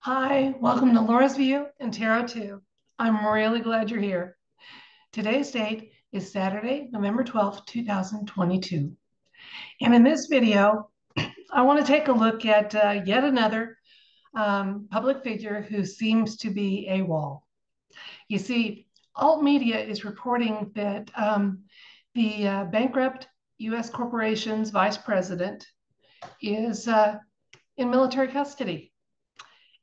Hi, welcome to Laura's View and Tarot 2. I'm really glad you're here. Today's date is Saturday, November 12th, 2022. And in this video, I want to take a look at yet another public figure who seems to be AWOL. You see, alt media is reporting that the bankrupt U.S. corporation's vice president is in military custody.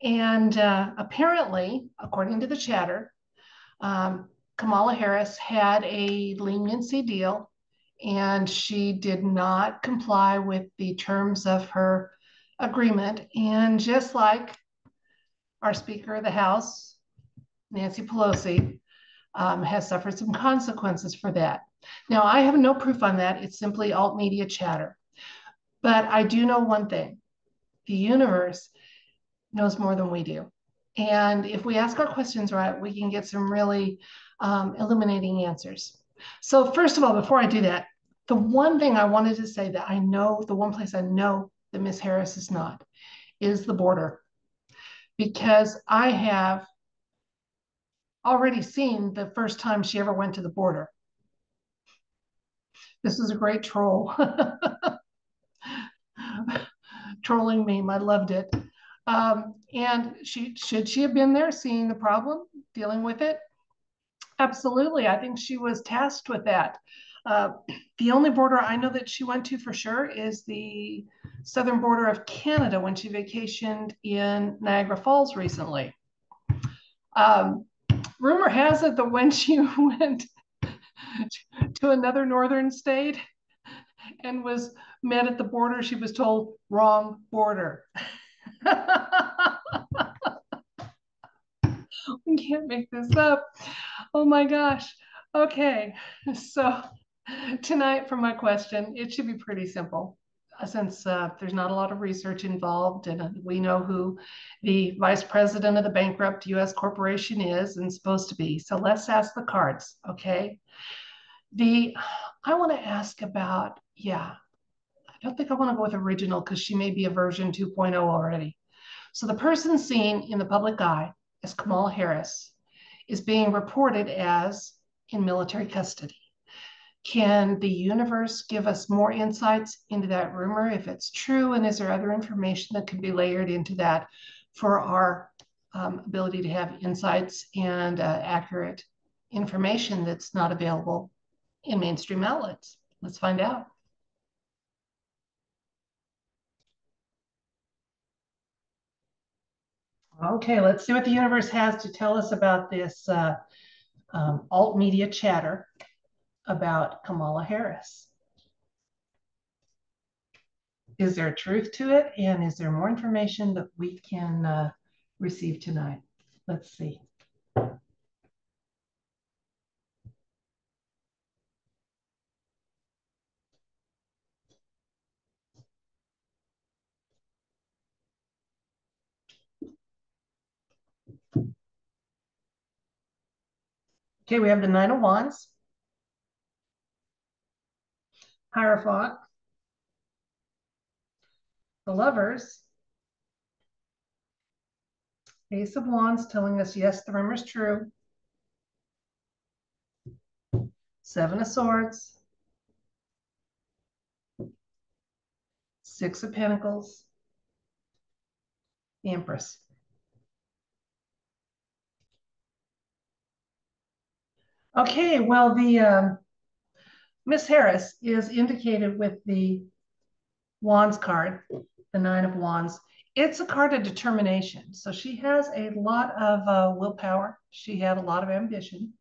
And apparently, according to the chatter, Kamala Harris had a leniency deal and she did not comply with the terms of her agreement. And just like our Speaker of the House, Nancy Pelosi, has suffered some consequences for that. Now, I have no proof on that. It's simply alt media chatter. But I do know one thing. The universe knows more than we do. And if we ask our questions right, we can get some really illuminating answers. So first of all, before I do that, the one thing I wanted to say that I know, the one place I know that Miss Harris is not, is the border. Because I have already seen the first time she ever went to the border. This is a great troll. Trolling meme, I loved it. And should she have been there seeing the problem, dealing with it? Absolutely. I think she was tasked with that. The only border I know that she went to for sure is the southern border of Canada when she vacationed in Niagara Falls recently. Rumor has it that when she went to another northern state and was met at the border, she was told, wrong border. We can't make this up. Oh my gosh. Okay, so tonight for my question, it should be pretty simple since there's not a lot of research involved and we know who the vice president of the bankrupt US corporation is and supposed to be. So let's ask the cards, okay? I want to ask about, I don't think I want to go with original because she may be a version 2.0 already. So the person seen in the public eye as Kamala Harris is being reported as in military custody. Can the universe give us more insights into that rumor if it's true? And is there other information that can be layered into that for our ability to have insights and accurate information that's not available in mainstream outlets? Let's find out. Okay, let's see what the universe has to tell us about this alt media chatter about Kamala Harris. Is there truth to it? And is there more information that we can receive tonight? Let's see. Okay, we have the Nine of Wands, Hierophant, the Lovers, Ace of Wands telling us, yes, the rumor's true, Seven of Swords, Six of Pentacles, the Empress. Okay, well, the Miss Harris is indicated with the Wands card, the Nine of Wands. It's a card of determination. So she has a lot of willpower. She had a lot of ambition,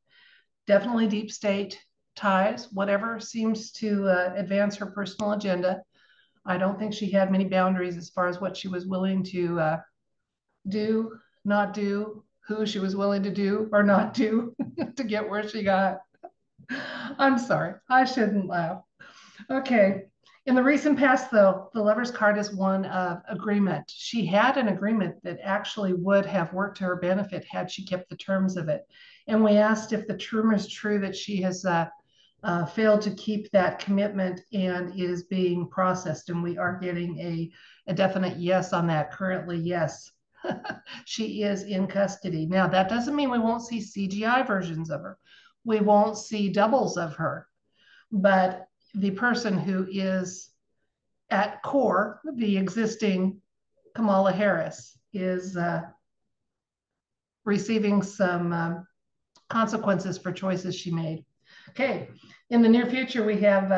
definitely deep state ties, whatever seems to advance her personal agenda. I don't think she had many boundaries as far as what she was willing to do, not do, who she was willing to do or not do to get where she got. I'm sorry, I shouldn't laugh. Okay. In the recent past, though, the Lover's card is one of agreement. She had an agreement that actually would have worked to her benefit had she kept the terms of it. And we asked if the rumor is true that she has failed to keep that commitment and is being processed. And we are getting a definite yes on that currently, yes. She is in custody. Now, that doesn't mean we won't see CGI versions of her. We won't see doubles of her. But the person who is at core, the existing Kamala Harris, is receiving some consequences for choices she made. Okay, in the near future, we have,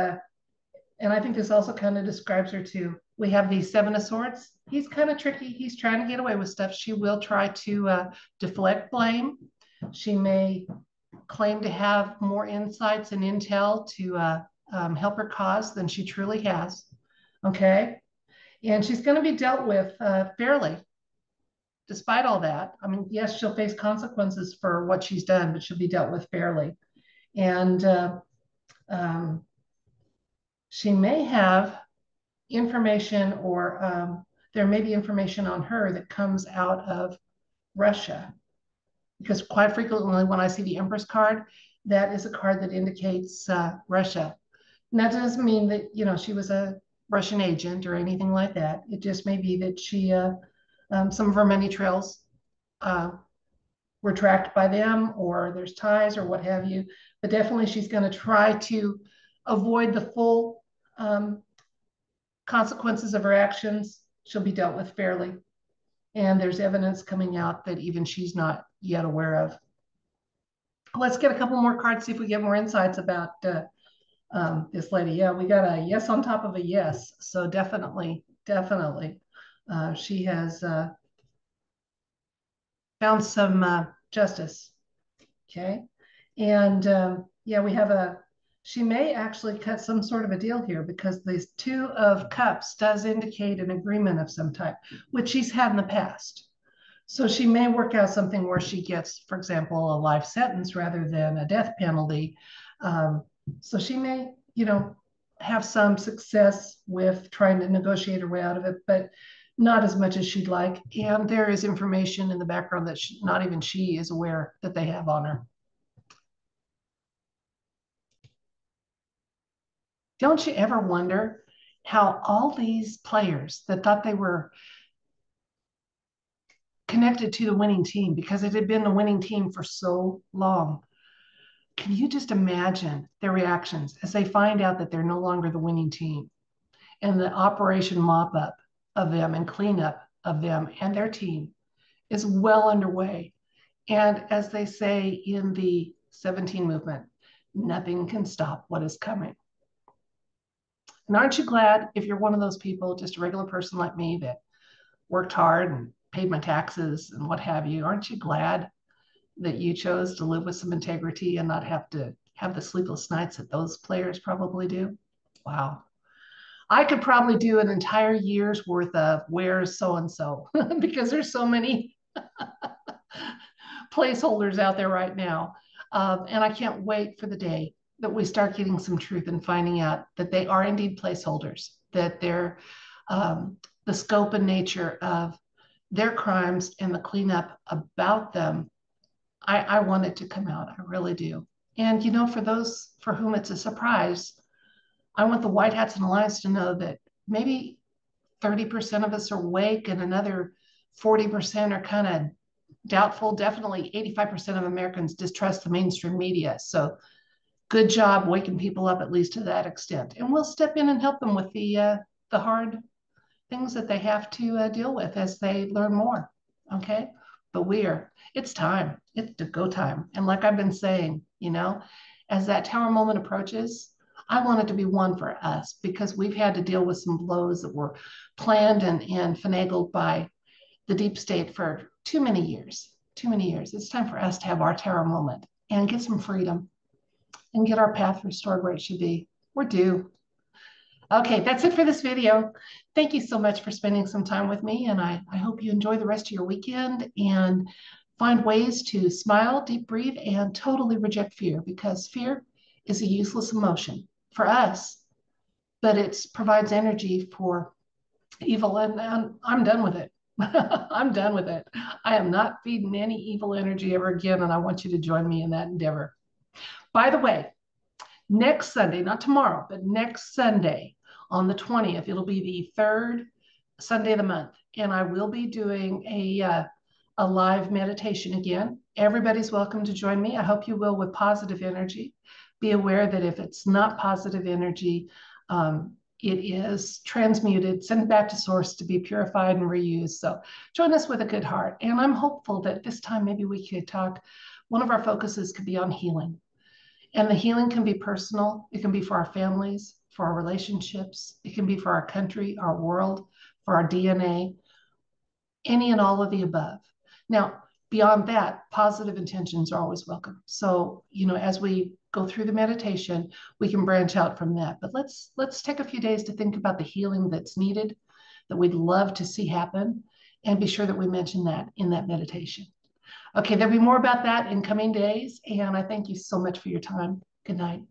and I think this also kind of describes her too. We have the Seven of Swords. He's kind of tricky. He's trying to get away with stuff. She will try to deflect blame. She may claim to have more insights and intel to help her cause than she truly has. Okay. And she's going to be dealt with fairly, despite all that. I mean, yes, she'll face consequences for what she's done, but she'll be dealt with fairly. And um, she may have information, or there may be information on her that comes out of Russia. Because quite frequently, when I see the Empress card, that is a card that indicates Russia. And that doesn't mean that, you know, she was a Russian agent or anything like that. It just may be that she, some of her money trails were tracked by them, or there's ties or what have you. But definitely she's going to try to avoid the full consequences of her actions. She'll be dealt with fairly. And there's evidence coming out that even she's not yet aware of. Let's get a couple more cards, see if we get more insights about this lady. Yeah, we got a yes on top of a yes. So definitely, she has found some justice. Okay. And yeah, we have she may actually cut some sort of a deal here, because this Two of Cups does indicate an agreement of some type, which she's had in the past. So she may work out something where she gets, for example, a life sentence rather than a death penalty. So she may, you know, have some success with trying to negotiate her way out of it, but not as much as she'd like. And there is information in the background that not even she is aware that they have on her. Don't you ever wonder how all these players that thought they were connected to the winning team because it had been the winning team for so long, can you just imagine their reactions as they find out that they're no longer the winning team, and the operation mop up of them and cleanup of them and their team is well underway? And as they say in the 17 movement, nothing can stop what is coming. And aren't you glad, if you're one of those people, just a regular person like me that worked hard and paid my taxes and what have you, aren't you glad that you chose to live with some integrity and not have to have the sleepless nights that those players probably do? Wow. I could probably do an entire year's worth of where's so-and-so because there's so many placeholders out there right now. And I can't wait for the day that we start getting some truth and finding out that they are indeed placeholders, that they're the scope and nature of their crimes and the cleanup about them. I want it to come out. I really do. And, you know, for those for whom it's a surprise, I want the White Hats and Alliance to know that maybe 30% of us are awake and another 40% are kind of doubtful. Definitely 85% of Americans distrust the mainstream media. So good job waking people up, at least to that extent. And we'll step in and help them with the hard things that they have to deal with as they learn more. Okay. But it's time. It's to go time. And like I've been saying, you know, as that tower moment approaches, I want it to be one for us, because we've had to deal with some blows that were planned and finagled by the deep state for too many years. It's time for us to have our tower moment and get some freedom and get our path restored where it should be. We're due. Okay, that's it for this video. Thank you so much for spending some time with me, and I hope you enjoy the rest of your weekend and find ways to smile, deep breathe, and totally reject fear, because fear is a useless emotion for us, but it provides energy for evil, and I'm done with it. I'm done with it. I am not feeding any evil energy ever again, and I want you to join me in that endeavor. By the way, next Sunday, not tomorrow, but next Sunday on the 20th, it'll be the third Sunday of the month. and I will be doing a live meditation again. Everybody's welcome to join me. I hope you will with positive energy. Be aware that if it's not positive energy, it is transmuted, sent back to source to be purified and reused. So join us with a good heart. And I'm hopeful that this time maybe we could talk, one of our focuses could be on healing. And the healing can be personal. It can be for our families, for our relationships. It can be for our country, our world, for our DNA, any and all of the above. Now, beyond that, positive intentions are always welcome. So, as we go through the meditation, we can branch out from that. But let's take a few days to think about the healing that's needed, that we'd love to see happen, and be sure that we mention that in that meditation. Okay, there'll be more about that in coming days, and I thank you so much for your time. Good night.